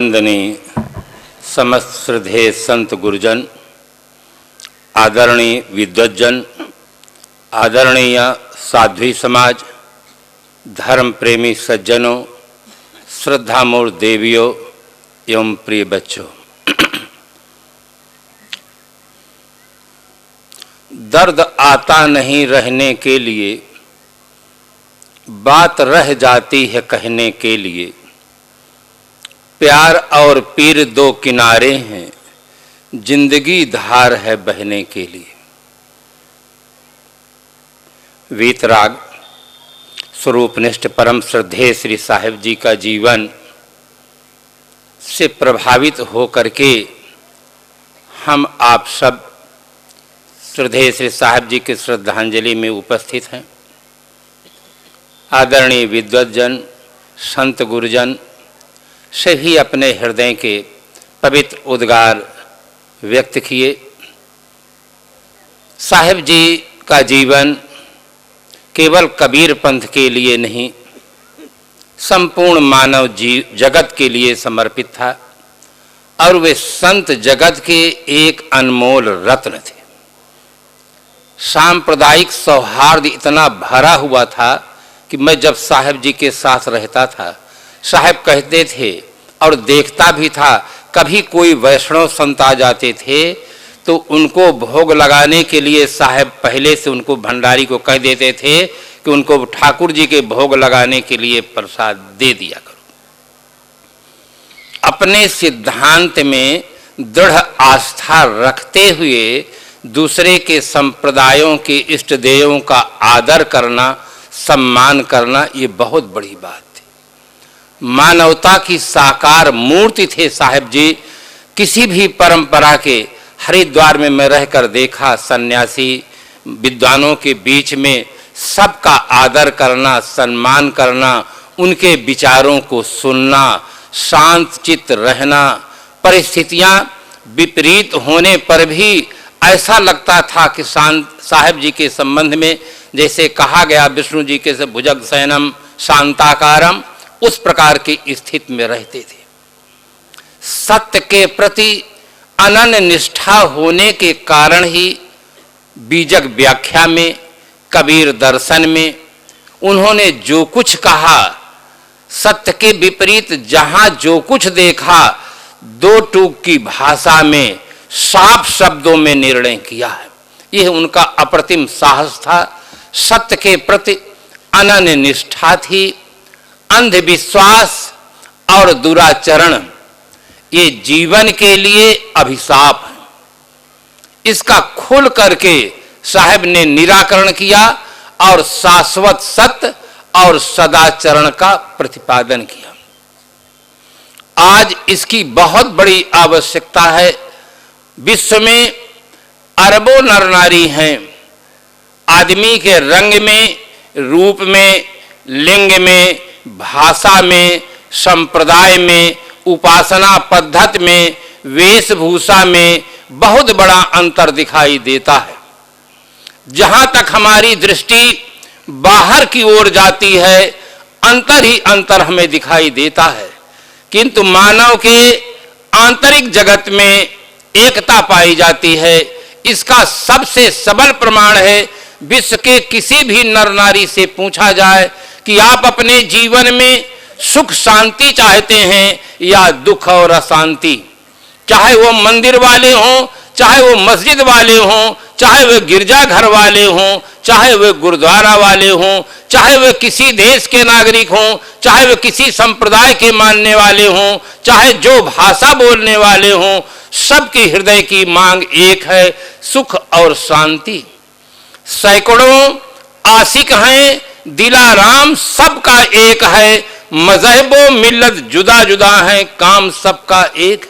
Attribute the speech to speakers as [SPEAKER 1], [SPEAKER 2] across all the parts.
[SPEAKER 1] वंदनीय समस्त श्रद्धेय संत गुरुजन, आदरणीय विद्वज्जन, आदरणीय साध्वी समाज, धर्म प्रेमी सज्जनों, श्रद्धामूर्त देवियों एवं प्रिय बच्चों, दर्द आता नहीं रहने के लिए, बात रह जाती है कहने के लिए। प्यार और पीर दो किनारे हैं, जिंदगी धार है बहने के लिए। वीतराग स्वरूपनिष्ठ परम श्रद्धेय श्री साहिब जी का जीवन से प्रभावित होकर के हम आप सब श्रद्धेय श्री साहिब जी के श्रद्धांजलि में उपस्थित हैं। आदरणीय विद्वज्जन, संत गुरुजन सभी अपने हृदय के पवित्र उद्गार व्यक्त किए। साहिब जी का जीवन केवल कबीर पंथ के लिए नहीं, संपूर्ण मानव जगत के लिए समर्पित था और वे संत जगत के एक अनमोल रत्न थे। सांप्रदायिक सौहार्द इतना भरा हुआ था कि मैं जब साहिब जी के साथ रहता था, साहिब कहते थे और देखता भी था, कभी कोई वैष्णव संत आ जाते थे तो उनको भोग लगाने के लिए साहिब पहले से उनको भंडारी को कह देते थे कि उनको ठाकुर जी के भोग लगाने के लिए प्रसाद दे दिया करो। अपने सिद्धांत में दृढ़ आस्था रखते हुए दूसरे के संप्रदायों के इष्ट देवों का आदर करना, सम्मान करना, ये बहुत बड़ी बात थी। मानवता की साकार मूर्ति थे साहिब जी। किसी भी परंपरा के, हरिद्वार में मैं रहकर देखा, सन्यासी विद्वानों के बीच में सबका आदर करना, सम्मान करना, उनके विचारों को सुनना, शांत चित्त रहना, परिस्थितियां विपरीत होने पर भी ऐसा लगता था कि साहिब जी के संबंध में जैसे कहा गया, विष्णु जी के से भुजग शयनम शांताकारम, उस प्रकार की स्थिति में रहते थे। सत्य के प्रति अनन्य निष्ठा होने के कारण ही बीजक व्याख्या में, कबीर दर्शन में उन्होंने जो कुछ कहा, सत्य के विपरीत जहां जो कुछ देखा, दो टूक की भाषा में साफ शब्दों में निर्णय किया है। यह उनका अप्रतिम साहस था। सत्य के प्रति अनन्य निष्ठा थी। अंधविश्वास और दुराचरण ये जीवन के लिए अभिशाप है। इसका खुल करके साहिब ने निराकरण किया और शाश्वत सत्य और सदाचरण का प्रतिपादन किया। आज इसकी बहुत बड़ी आवश्यकता है। विश्व में अरबों नर नारी हैं। आदमी के रंग में, रूप में, लिंग में, भाषा में, संप्रदाय में, उपासना पद्धति में, वेशभूषा में बहुत बड़ा अंतर दिखाई देता है। जहां तक हमारी दृष्टि बाहर की ओर जाती है, अंतर ही अंतर हमें दिखाई देता है, किंतु मानव के आंतरिक जगत में एकता पाई जाती है। इसका सबसे सबल प्रमाण है, विश्व के किसी भी नर नारी से पूछा जाए कि आप अपने जीवन में सुख शांति चाहते हैं या दुख और अशांति, चाहे वो मंदिर वाले हों, चाहे वो मस्जिद वाले हों, चाहे वे गिरजाघर वाले हों, चाहे वे गुरुद्वारा वाले हों, चाहे वे किसी देश के नागरिक हों, चाहे वे किसी संप्रदाय के मानने वाले हों, चाहे जो भाषा बोलने वाले हों, सबके हृदय की मांग एक है, सुख और शांति। सैकड़ों आशिक हैं, दिलाराम सबका एक है, मजहबो मिल्लत जुदा जुदा है, काम सबका एक।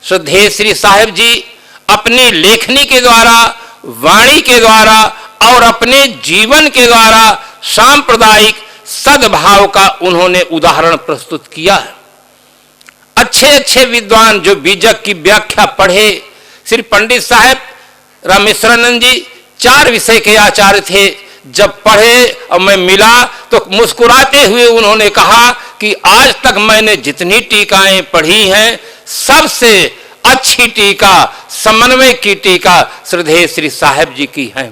[SPEAKER 1] श्रद्धेय श्री साहिब जी अपनी लेखनी के द्वारा, वाणी के द्वारा और अपने जीवन के द्वारा सांप्रदायिक सद्भाव का उन्होंने उदाहरण प्रस्तुत किया है। अच्छे अच्छे विद्वान जो बीजक की व्याख्या पढ़े, श्री पंडित साहब रामेश्वरानंद जी 4 विषय के आचार्य थे। जब पढ़े और मैं मिला तो मुस्कुराते हुए उन्होंने कहा कि कि आज तक मैंने जितनी टीकाएं पढ़ी हैं, सबसे अच्छी टीका, समन्वय की टीका श्रद्धेय श्री साहिब जी की है।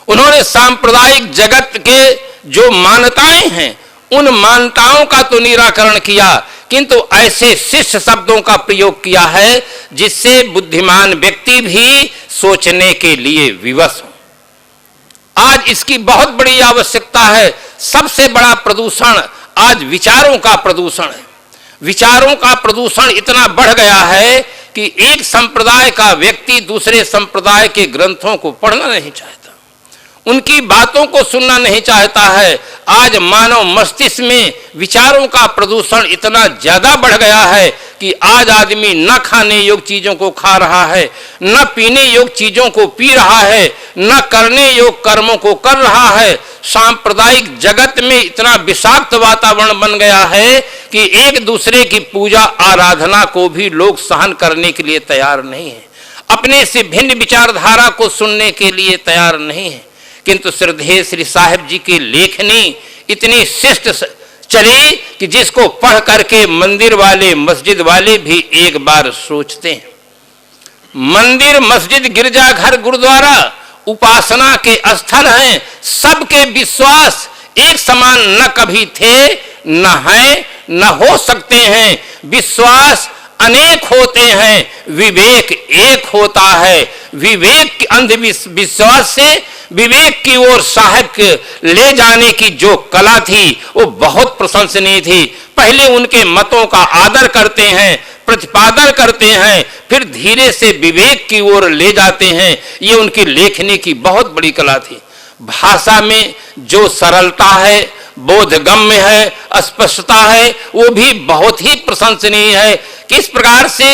[SPEAKER 1] उन्होंने सांप्रदायिक जगत के जो मान्यताएं हैं, उन मान्यताओं का तो निराकरण किया, किंतु ऐसे शिष्ट शब्दों का प्रयोग किया है जिससे बुद्धिमान व्यक्ति भी सोचने के लिए विवश हो। आज इसकी बहुत बड़ी आवश्यकता है। सबसे बड़ा प्रदूषण आज विचारों का प्रदूषण है। विचारों का प्रदूषण इतना बढ़ गया है कि एक संप्रदाय का व्यक्ति दूसरे संप्रदाय के ग्रंथों को पढ़ना नहीं चाहता, उनकी बातों को सुनना नहीं चाहता है। आज मानव मस्तिष्क में विचारों का प्रदूषण इतना ज्यादा बढ़ गया है कि आज आदमी न खाने योग्य चीजों को खा रहा है, न पीने योग्य चीजों को पी रहा है, न करने योग्य कर्मों को कर रहा है। सांप्रदायिक जगत में इतना विषाक्त वातावरण बन गया है कि एक दूसरे की पूजा आराधना को भी लोग सहन करने के लिए तैयार नहीं है, अपने से भिन्न विचारधारा को सुनने के लिए तैयार नहीं है। किंतु श्रद्धेय श्री साहिब जी की लेखनी इतनी शिष्ट चली कि जिसको पढ़ करके मंदिर वाले, मस्जिद वाले भी एक बार सोचते हैं। मंदिर, मस्जिद, गिरजाघर, गुरुद्वारा उपासना के स्थल हैं। सबके विश्वास एक समान न कभी थे, न हैं, न हो सकते हैं। विश्वास अनेक होते हैं, विवेक एक होता है। विवेक, अंधविश्वास से विवेक की ओर साहिब के ले जाने की जो कला थी वो बहुत प्रशंसनीय थी। पहले उनके मतों का आदर करते हैं, प्रतिपादन करते हैं, फिर धीरे से विवेक की ओर ले जाते हैं। ये उनकी लेखनी की बहुत बड़ी कला थी। भाषा में जो सरलता है, बोधगम्य है, स्पष्टता है, वो भी बहुत ही प्रशंसनीय है। किस प्रकार से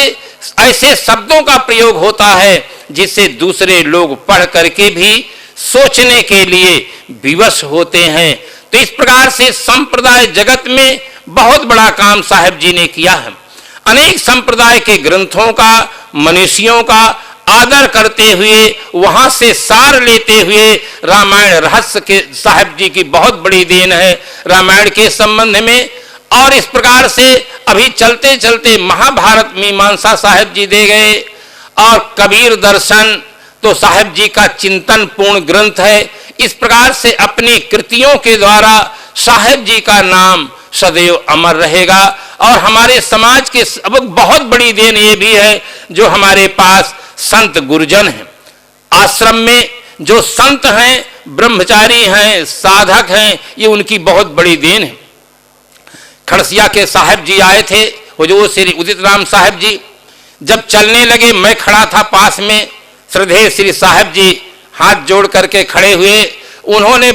[SPEAKER 1] ऐसे शब्दों का प्रयोग होता है जिससे दूसरे लोग पढ़ करके भी सोचने के लिए विवश होते हैं। तो इस प्रकार से संप्रदाय जगत में बहुत बड़ा काम साहिब जी ने किया है। अनेक संप्रदाय के ग्रंथों का, मनीषियों का आदर करते हुए, वहां से सार लेते हुए रामायण रहस्य के साहिब जी की बहुत बड़ी देन है रामायण के संबंध में। और इस प्रकार से अभी चलते चलते महाभारत मीमांसा साहिब जी दे गए, और कबीर दर्शन तो साहिब जी का चिंतन पूर्ण ग्रंथ है। इस प्रकार से अपनी कृतियों के द्वारा साहिब जी का नाम सदैव अमर रहेगा। और हमारे समाज के अब बहुत बड़ी देन ये भी है जो हमारे पास संत गुरुजन हैं। आश्रम में जो संत हैं, ब्रह्मचारी हैं, साधक हैं, ये उनकी बहुत बड़ी देन है। खड़सिया के साहिब जी आए थे, हुजूर श्री उदित राम साहिब जी जब चलने लगे, मैं खड़ा था पास में। श्रद्धेय श्री साहिब जी हाथ जोड़ करके खड़े हुए। उन्होंने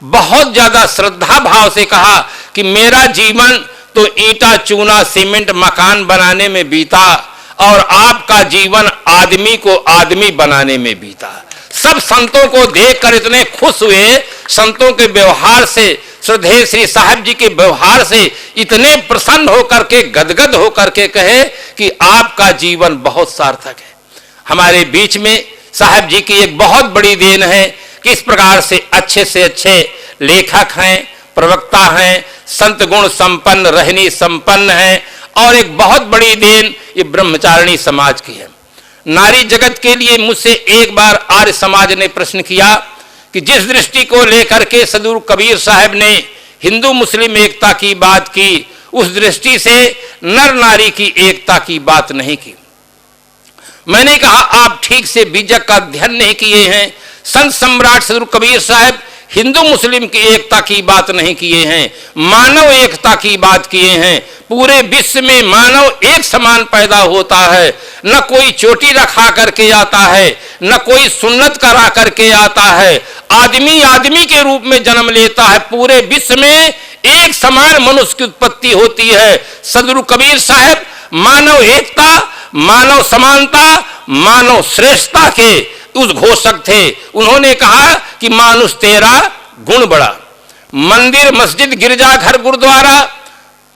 [SPEAKER 1] बहुत ज्यादा श्रद्धा भाव से कहा कि मेरा जीवन तो ईंटा, चूना, सीमेंट, मकान बनाने में बीता, और आपका जीवन आदमी को आदमी बनाने में बीता। सब संतों को देखकर इतने खुश हुए, संतों के व्यवहार से, श्रद्धेय श्री साहिब जी के व्यवहार से इतने प्रसन्न होकर के, गदगद होकर के कहे कि आपका जीवन बहुत सार्थक है। हमारे बीच में साहिब जी की एक बहुत बड़ी देन है कि इस प्रकार से अच्छे लेखक हैं, प्रवक्ता हैं, संत गुण संपन्न, रहनी संपन्न हैं। और एक बहुत बड़ी देन ये ब्रह्मचारिणी समाज की है। नारी जगत के लिए मुझसे एक बार आर्य समाज ने प्रश्न किया कि जिस दृष्टि को लेकर के सदगुरु कबीर साहब ने हिंदू मुस्लिम एकता की बात की, उस दृष्टि से नर नारी की एकता की बात नहीं की। मैंने कहा आप ठीक से बीजक का अध्ययन नहीं किए हैं। संत सम्राट सदगुरु कबीर साहब हिंदू मुस्लिम की एकता की बात नहीं किए हैं, मानव एकता की बात किए हैं। पूरे विश्व में मानव एक समान पैदा होता है, न कोई चोटी रखा करके आता है, न कोई सुन्नत करा करके आता है। आदमी आदमी के रूप में जन्म लेता है। पूरे विश्व में एक समान मनुष्य की उत्पत्ति होती है। सदगुरु कबीर साहब मानव एकता, मानव समानता, मानव श्रेष्ठता के उस घोषक थे। उन्होंने कहा कि मानुष तेरा गुण बड़ा। मंदिर, मस्जिद, गिरजाघर, गुरुद्वारा,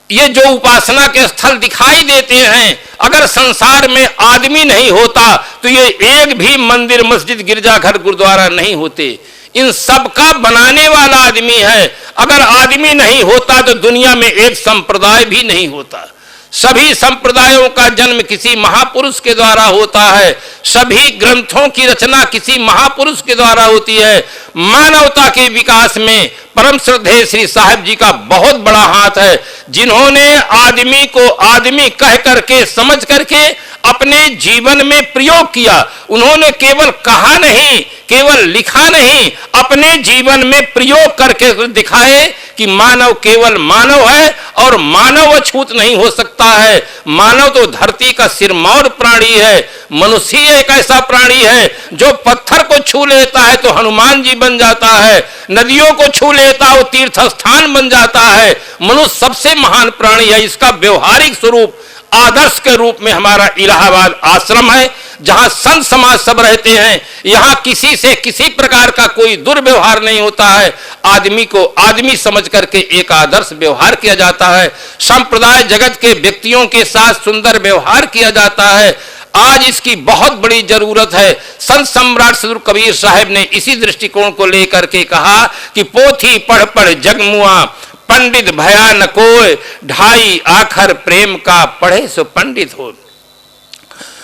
[SPEAKER 1] ये जो उपासना के स्थल दिखाई देते हैं, अगर संसार में आदमी नहीं होता तो ये एक भी मंदिर, मस्जिद, गिरजाघर, गुरुद्वारा नहीं होते। इन सब का बनाने वाला आदमी है। अगर आदमी नहीं होता तो दुनिया में एक संप्रदाय भी नहीं होता। सभी संप्रदायों का जन्म किसी महापुरुष के द्वारा होता है, सभी ग्रंथों की रचना किसी महापुरुष के द्वारा होती है। मानवता के विकास में परम श्रद्धेय श्री साहब जी का बहुत बड़ा हाथ है, जिन्होंने आदमी को आदमी कह करके समझ करके अपने जीवन में प्रयोग किया। उन्होंने केवल कहा नहीं, केवल लिखा नहीं, अपने जीवन में प्रयोग करके दिखाए कि मानव केवल मानव है और मानव अछूत नहीं हो सकता है। मानव तो धरती का सिरमौर प्राणी है। मनुष्य एक ऐसा प्राणी है जो पत्थर को छू लेता है तो हनुमान जी बन जाता है, नदियों को छू लेता है वो तीर्थ स्थान बन जाता है। मनुष्य सबसे महान प्राणी है। इसका व्यवहारिक स्वरूप आदर्श के रूप में हमारा इलाहाबाद आश्रम है, जहां संत समाज सब रहते हैं। यहां किसी से किसी प्रकार का कोई दुर्व्यवहार नहीं होता है। आदमी को आदमी समझ करके एक आदर्श व्यवहार किया जाता है। संप्रदाय जगत के व्यक्तियों के साथ सुंदर व्यवहार किया जाता है। आज इसकी बहुत बड़ी जरूरत है। संत सम्राट सदगुरु कबीर साहब ने इसी दृष्टिकोण को लेकर के कहा कि पोथी पढ़ पढ़ जगमुआ, पंडित भया न कोय, ढाई आखर प्रेम का पढ़े सो पंडित हो।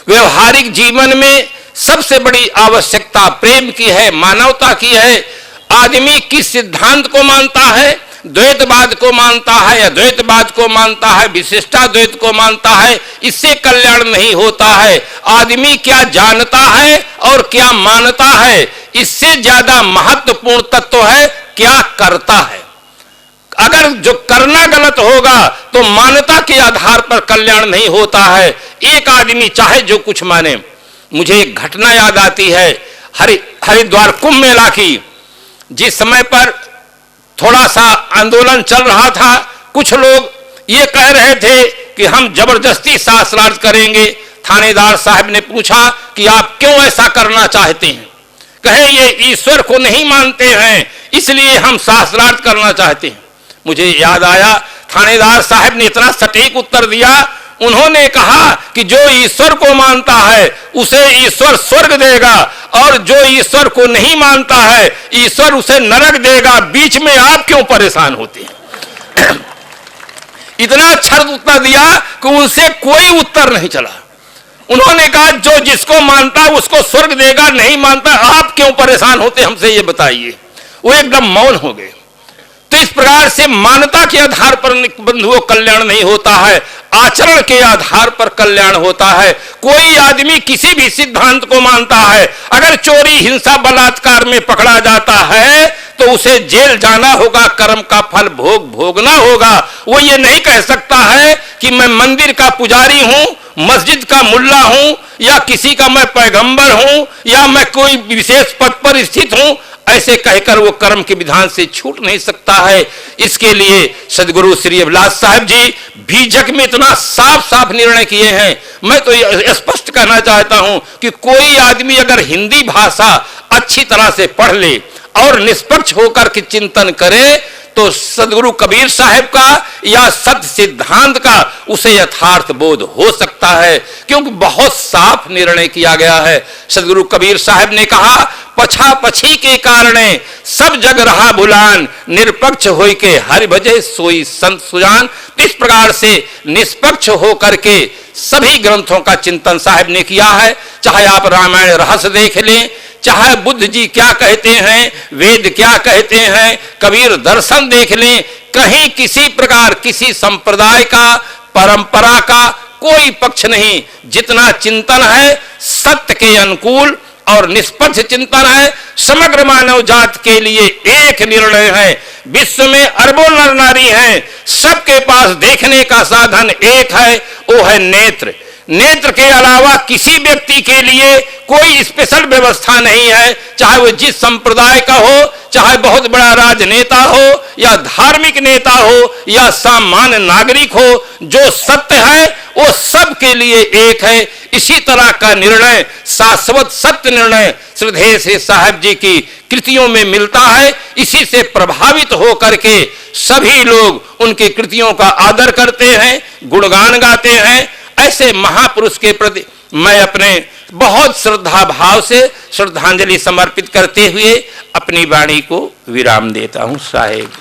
[SPEAKER 1] व्यवहारिक जीवन में सबसे बड़ी आवश्यकता प्रेम की है, मानवता की है। आदमी किस सिद्धांत को मानता है? द्वैतवाद को मानता है, अद्वैतवाद को मानता है, विशिष्टाद्वैत को मानता है, इससे कल्याण नहीं होता है। आदमी क्या जानता है और क्या मानता है, इससे ज्यादा महत्वपूर्ण तत्व है क्या करता है। अगर जो करना गलत होगा तो मान्यता के आधार पर कल्याण नहीं होता है। एक आदमी चाहे जो कुछ माने। मुझे एक घटना याद आती है हरिद्वार कुंभ मेला की। जिस समय पर थोड़ा सा आंदोलन चल रहा था, कुछ लोग ये कह रहे थे कि हम जबरदस्ती शास्त्रार्थ करेंगे। थानेदार साहब ने पूछा कि आप क्यों ऐसा करना चाहते हैं? कहे ये ईश्वर को नहीं मानते हैं, इसलिए हम शास्त्रार्थ करना चाहते हैं। मुझे याद आया थानेदार साहब ने इतना सटीक उत्तर दिया। उन्होंने कहा कि जो ईश्वर को मानता है उसे ईश्वर स्वर्ग देगा, और जो ईश्वर को नहीं मानता है ईश्वर उसे नरक देगा। बीच में आप क्यों परेशान होते हैं? इतना अच्छा उत्तर दिया कि उनसे कोई उत्तर नहीं चला। उन्होंने कहा जो जिसको मानता है उसको स्वर्ग देगा, नहीं मानता आप क्यों परेशान होते, हमसे ये बताइए। वो एकदम मौन हो गए। तो इस प्रकार से मान्यता के आधार पर बंधुओं कल्याण नहीं होता है, आचरण के आधार पर कल्याण होता है। कोई आदमी किसी भी सिद्धांत को मानता है, अगर चोरी हिंसा बलात्कार में पकड़ा जाता है तो उसे जेल जाना होगा, कर्म का फल भोगना होगा। वो ये नहीं कह सकता है कि मैं मंदिर का पुजारी हूं, मस्जिद का मुल्ला हूं, या किसी का मैं पैगंबर हूं, या मैं कोई विशेष पद पर स्थित हूं। ऐसे कहकर वो कर्म के विधान से छूट नहीं सकता है। इसके लिए सदगुरु श्री अभिलाष साहब जी बीजक में इतना साफ साफ निर्णय किए हैं। मैं तो स्पष्ट कहना चाहता हूं कि कोई आदमी अगर हिंदी भाषा अच्छी तरह से पढ़ ले और निष्पक्ष होकर के चिंतन करे तो सदगुरु कबीर साहब का या सत्य सिद्धांत का उसे यथार्थ बोध हो सकता है, क्योंकि बहुत साफ निर्णय किया गया है। सदगुरु कबीर साहब ने कहा पछा पछी के कारणे सब जग रहा भुलान, निरपक्ष होई के हरि भजे सोई संत सुजान। इस प्रकार से निष्पक्ष होकर के सभी ग्रंथों का चिंतन साहब ने किया है। चाहे आप रामायण रहस्य देख लें, चाहे बुद्ध जी क्या कहते हैं, वेद क्या कहते हैं, कबीर दर्शन देख लें, कहीं किसी प्रकार किसी संप्रदाय का परंपरा का कोई पक्ष नहीं। जितना चिंतन है सत्य के अनुकूल और निष्पक्ष चिंतन है। समग्र मानव जात के लिए एक निर्णय है। विश्व में अरबों नर नारी हैं, सबके पास देखने का साधन एक है, वो है नेत्र। नेत्र के अलावा किसी व्यक्ति के लिए कोई स्पेशल व्यवस्था नहीं है, चाहे वो जिस संप्रदाय का हो, चाहे बहुत बड़ा राजनेता हो या धार्मिक नेता हो या सामान्य नागरिक हो। जो सत्य है वो सबके लिए एक है। इसी तरह का निर्णय, शाश्वत सत्य निर्णय श्रद्धेय श्री साहब जी की कृतियों में मिलता है। इसी से प्रभावित होकर के सभी लोग उनकी कृतियों का आदर करते हैं, गुणगान गाते हैं। ऐसे महापुरुष के प्रति मैं अपने बहुत श्रद्धा भाव से श्रद्धांजलि समर्पित करते हुए अपनी वाणी को विराम देता हूं। साहेब।